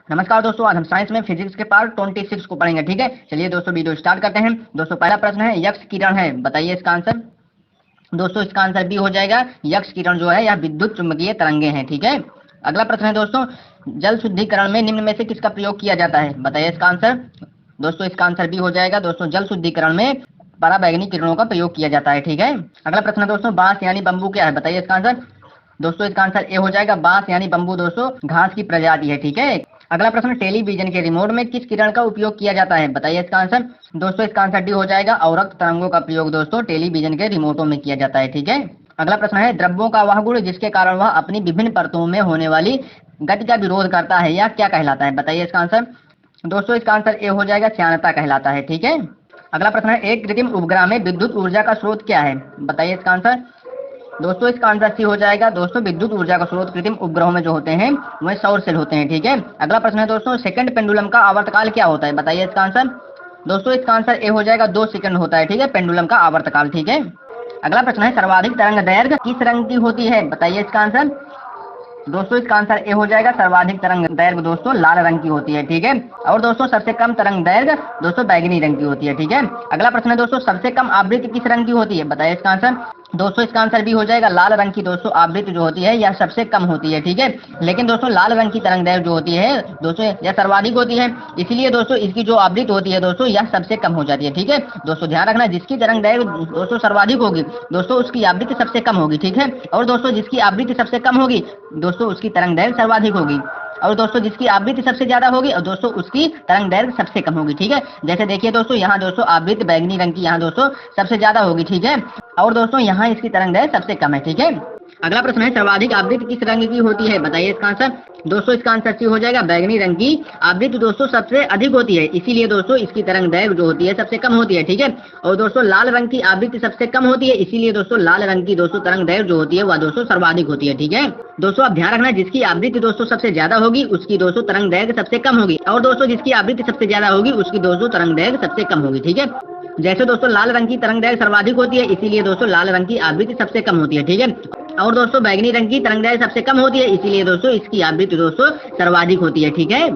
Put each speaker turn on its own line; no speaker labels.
नमस्कार दोस्तों, आज हम साइंस में फिजिक्स के पार्ट 26 को पढ़ेंगे। ठीक है, चलिए दोस्तों वीडियो स्टार्ट करते हैं। दोस्तों पहला प्रश्न है, यक्ष किरण है, बताइए इसका आंसर। दोस्तों इसका आंसर बी हो जाएगा। यक्ष किरण जो है यह विद्युत चुंबकीय तरंगे हैं। ठीक है, अगला प्रश्न है दोस्तों, जल शुद्धिकरण में निम्न में से किसका प्रयोग किया जाता है, बताइए इसका आंसर। दोस्तों इसका आंसर बी हो जाएगा। दोस्तों जल शुद्धिकरण में पराबैंगनी किरणों का प्रयोग किया जाता है। ठीक है, अगला प्रश्न है दोस्तों, बांस यानी बम्बू क्या है, बताइए इसका आंसर। दोस्तों इसका आंसर ए हो जाएगा। बांस यानी बम्बू दोस्तों घास की प्रजाति है। ठीक है, अगला प्रश्न, टेलीविजन के रिमोट में किस किरण का उपयोग किया जाता है, बताइए इसका आंसर। दोस्तों इसका आंसर डी हो जाएगा। अवरक्त तरंगों का प्रयोग दोस्तों टेलीविजन के रिमोटों में किया जाता है। ठीक है, अगला प्रश्न है, द्रव्यों का वह गुण जिसके कारण वह अपनी विभिन्न परतों में होने वाली गति का विरोध करता है, यह क्या कहलाता है, बताइए इसका आंसर। दोस्तों इसका आंसर ए हो जाएगा। श्यानता कहलाता है। ठीक है, अगला प्रश्न है, एक कृत्रिम उपग्रह में विद्युत ऊर्जा का स्रोत क्या है, बताइए इसका आंसर। दोस्तों इसका आंसर सी हो जाएगा। दोस्तों विद्युत ऊर्जा का स्रोत कृत्रिम उपग्रहों में जो होते हैं वह सौर सेल होते हैं। ठीक है, अगला प्रश्न है दोस्तों, सेकंड पेंडुलम का आवर्तकाल क्या होता है, बताइए इसका आंसर। दोस्तों इसका आंसर ए हो जाएगा। 2 सेकंड होता है। ठीक है, पेंडुलम का आवर्तकाल। ठीक है, अगला प्रश्न है, सर्वाधिक तरंग दैर्घ्य किस रंग की होती है, बताइए इसका आंसर। दोस्तों इसका आंसर ए हो जाएगा। सर्वाधिक तरंग दैर्घ्य दोस्तों लाल रंग की होती है। ठीक है, और दोस्तों सबसे कम तरंग दैर्घ्य दोस्तों बैगनी रंग की होती है। ठीक है, अगला प्रश्न है दोस्तों, सबसे कम आवृत्ति किस रंग की होती है, बताइए इसका आंसर। दोस्तों इसका आंसर भी हो जाएगा। लाल रंग की दोस्तों आवृत्ति जो होती है यह सबसे कम होती है। ठीक है, लेकिन दोस्तों लाल रंग की तरंग दैर्घ्य जो होती है दोस्तों यह सर्वाधिक होती है, इसीलिए दोस्तों इसकी जो आवृत्ति होती है दोस्तों यह सबसे कम हो जाती है। ठीक है, दोस्तों ध्यान रखना, जिसकी तरंग दैर्घ्य दोस्तों सर्वाधिक होगी दोस्तों उसकी आवृत्ति सबसे कम होगी। ठीक है, और दोस्तों जिसकी आवृत्ति सबसे कम होगी दोस्तों उसकी तरंग दैर्घ्य सर्वाधिक होगी, और दोस्तों जिसकी आवृत्ति सबसे ज्यादा होगी और दोस्तों उसकी तरंग दैर्घ्य सबसे कम होगी। ठीक है, जैसे देखिए दोस्तों यहाँ दोस्तों आवृत्ति बैगनी रंग की यहाँ दोस्तों सबसे ज्यादा होगी। ठीक है, और दोस्तों यहाँ इसकी तरंग दैर्घ्य सबसे कम है। ठीक है, अगला प्रश्न है, सर्वाधिक आवृत्ति किस रंग की होती है, बताइए इसका आंसर। दोस्तों इसका आंसर सी हो जाएगा। बैगनी रंग की आवृत्ति दोस्तों सबसे अधिक होती है, इसीलिए दोस्तों इसकी तरंग दैर्घ्य जो होती है सबसे कम होती है। ठीक है, और दोस्तों लाल रंग की आवृत्ति सबसे कम होती है, इसीलिए दोस्तों लाल रंग की दोस्तों तरंग दैर्घ्य जो होती है वह दोस्तों सर्वाधिक होती है। ठीक है, दोस्तों आप ध्यान रखना, जिसकी आवृत्ति दोस्तों सबसे ज्यादा होगी उसकी दोस्तों तरंग दैर्घ्य सबसे कम होगी, और दोस्तों जिसकी आवृत्ति सबसे ज्यादा होगी उसकी दोस्तों तरंग दैर्घ्य सबसे कम होगी। ठीक है, जैसे दोस्तों लाल रंग की तरंग दैर्घ्य सर्वाधिक होती है, इसीलिए दोस्तों लाल रंग की आवृत्ति सबसे कम होती है। ठीक है, और दोस्तों बैगनी रंग की तरंग दैर्घ्य सबसे कम होती है, इसीलिए दोस्तों इसकी आवृत्ति दोस्तों सर्वाधिक होती है। ठीक है।